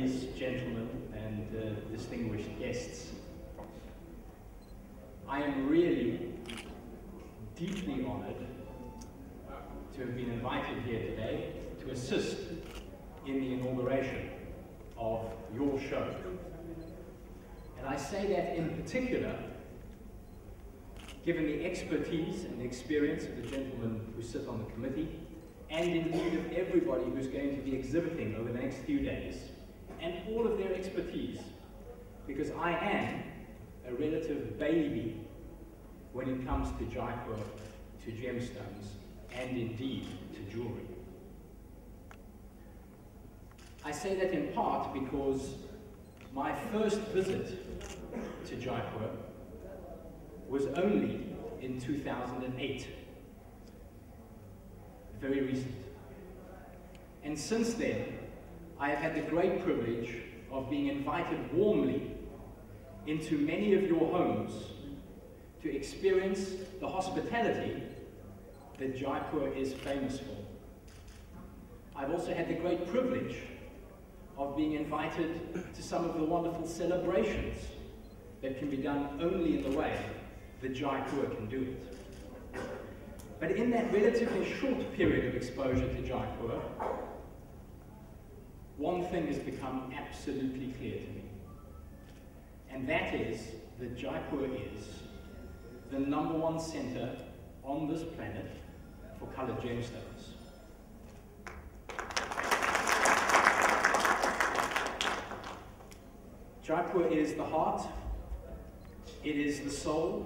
ladies, gentlemen, and distinguished guests. I am really deeply honored to have been invited here today to assist in the inauguration of your show. And I say that in particular, given the expertise and the experience of the gentlemen who sit on the committee, and indeed of everybody who's going to be exhibiting over the next few days, and all of their expertise, because I am a relative baby when it comes to Jaipur, to gemstones, and indeed to jewelry. I say that in part because my first visit to Jaipur was only in 2008. Very recent. And since then, I have had the great privilege of being invited warmly into many of your homes to experience the hospitality that Jaipur is famous for. I've also had the great privilege of being invited to some of the wonderful celebrations that can be done only in the way that Jaipur can do it. But in that relatively short period of exposure to Jaipur, one thing has become absolutely clear to me. And that is that Jaipur is the #1 center on this planet for colored gemstones. Jaipur is the heart, it is the soul,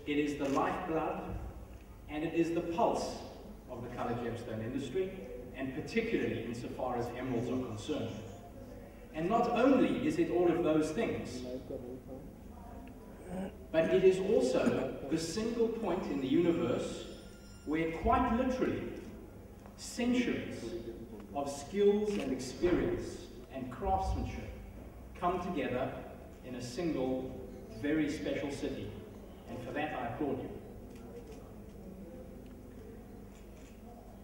it is the lifeblood, and it is the pulse of the colored gemstone industry, and particularly insofar as emeralds are concerned. And not only is it all of those things, but it is also the single point in the universe where quite literally centuries of skills and experience and craftsmanship come together in a single, very special city. And for that I applaud you.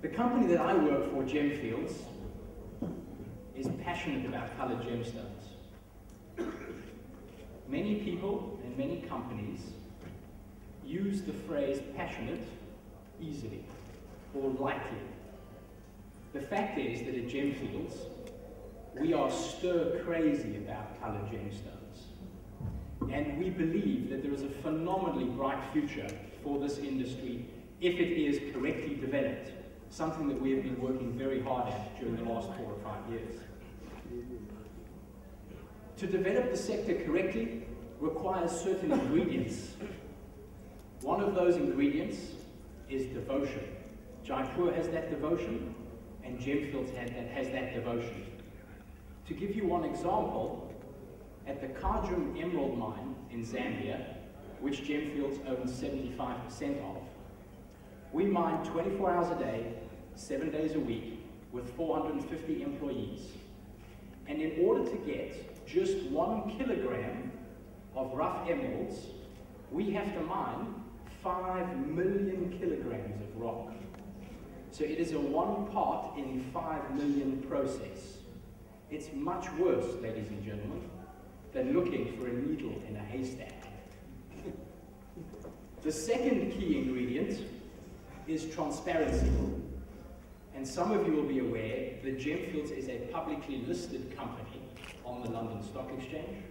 The company that I work for, Gemfields, is passionate about colored gemstones. Many people and many companies use the phrase passionate easily or lightly. The fact is that at Gemfields, we are stir crazy about colored gemstones. And we believe that there is a phenomenally bright future for this industry if it is correctly developed. Something that we have been working very hard at during the last 4 or 5 years. To develop the sector correctly requires certain ingredients. One of those ingredients is devotion. Jaipur has that devotion, and Gemfields has that devotion. To give you one example, at the Kajum Emerald Mine in Zambia, which Gemfields owns 75% of, we mine 24 hours a day, 7 days a week, with 450 employees. And in order to get just 1 kilogram of rough emeralds, we have to mine 5 million kilograms of rock. So it is a 1 part in 5 million process. It's much worse, ladies and gentlemen, than looking for a needle in a haystack. The second key ingredient is transparency. And some of you will be aware that Gemfields is a publicly listed company on the London Stock Exchange,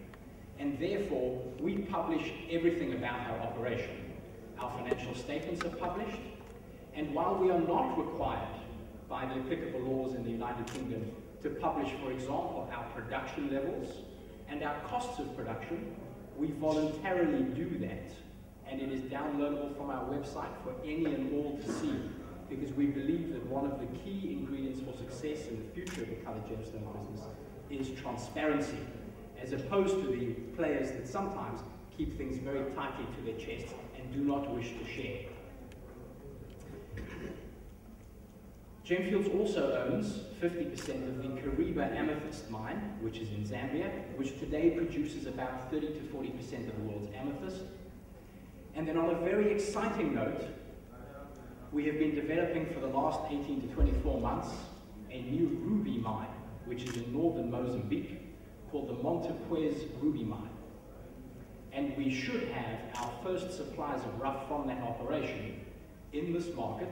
and therefore we publish everything about our operation. Our financial statements are published, and while we are not required by the applicable laws in the United Kingdom to publish, for example, our production levels and our costs of production, we voluntarily do that. And it is downloadable from our website for any and all to see, because we believe that one of the key ingredients for success in the future of the colored gemstone business is transparency, as opposed to the players that sometimes keep things very tightly to their chests and do not wish to share. Gemfields also owns 50% of the Kariba Amethyst mine, which is in Zambia, which today produces about 30 to 40% of the world's amethyst. And then on a very exciting note, we have been developing for the last 18 to 24 months a new ruby mine which is in northern Mozambique, called the Montepuez Ruby Mine. And we should have our first supplies of rough from that operation in this market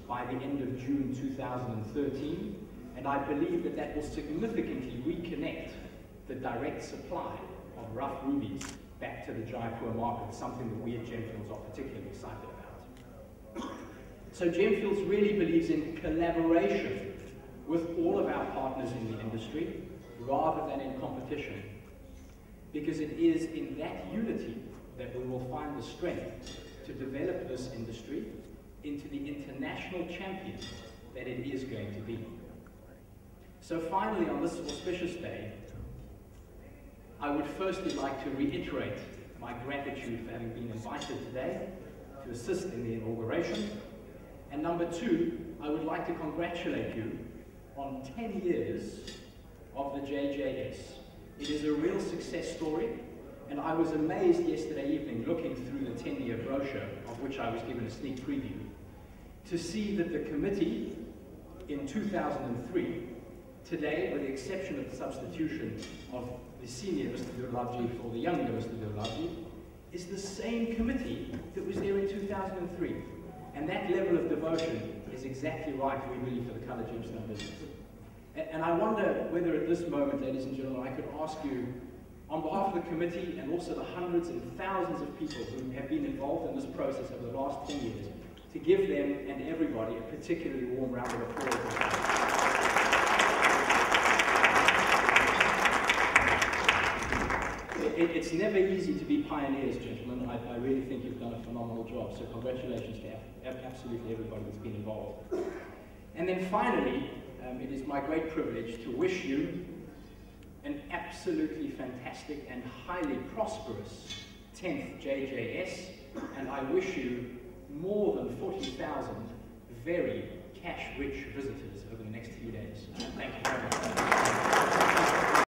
by the end of June 2013, and I believe that that will significantly reconnect the direct supply of rough rubies back to the Jaipur market, something that we at Gemfields are particularly excited about. So Gemfields really believes in collaboration with all of our partners in the industry, rather than in competition, because it is in that unity that we will find the strength to develop this industry into the international champion that it is going to be. So finally, on this auspicious day, I would firstly like to reiterate my gratitude for having been invited today to assist in the inauguration. And number two, I would like to congratulate you on 10 years of the JJS. It is a real success story, and I was amazed yesterday evening looking through the 10-year brochure, of which I was given a sneak preview, to see that the committee in 2003, today, with the exception of the substitution of the senior Mr. Durlavji for the younger Mr. Durlavji, is the same committee that was there in 2003. And that level of devotion is exactly right, we believe, for the colour gemstone business. And I wonder whether at this moment, ladies and gentlemen, I could ask you, on behalf of the committee and also the hundreds and thousands of people who have been involved in this process over the last 10 years, to give them and everybody a particularly warm round of applause. It's never easy to be pioneers, gentlemen. I really think you've done a phenomenal job, so congratulations to absolutely everybody that's been involved. And then finally, it is my great privilege to wish you an absolutely fantastic and highly prosperous 10th JJS, and I wish you more than 40,000 very cash-rich visitors over the next few days. Thank you very much.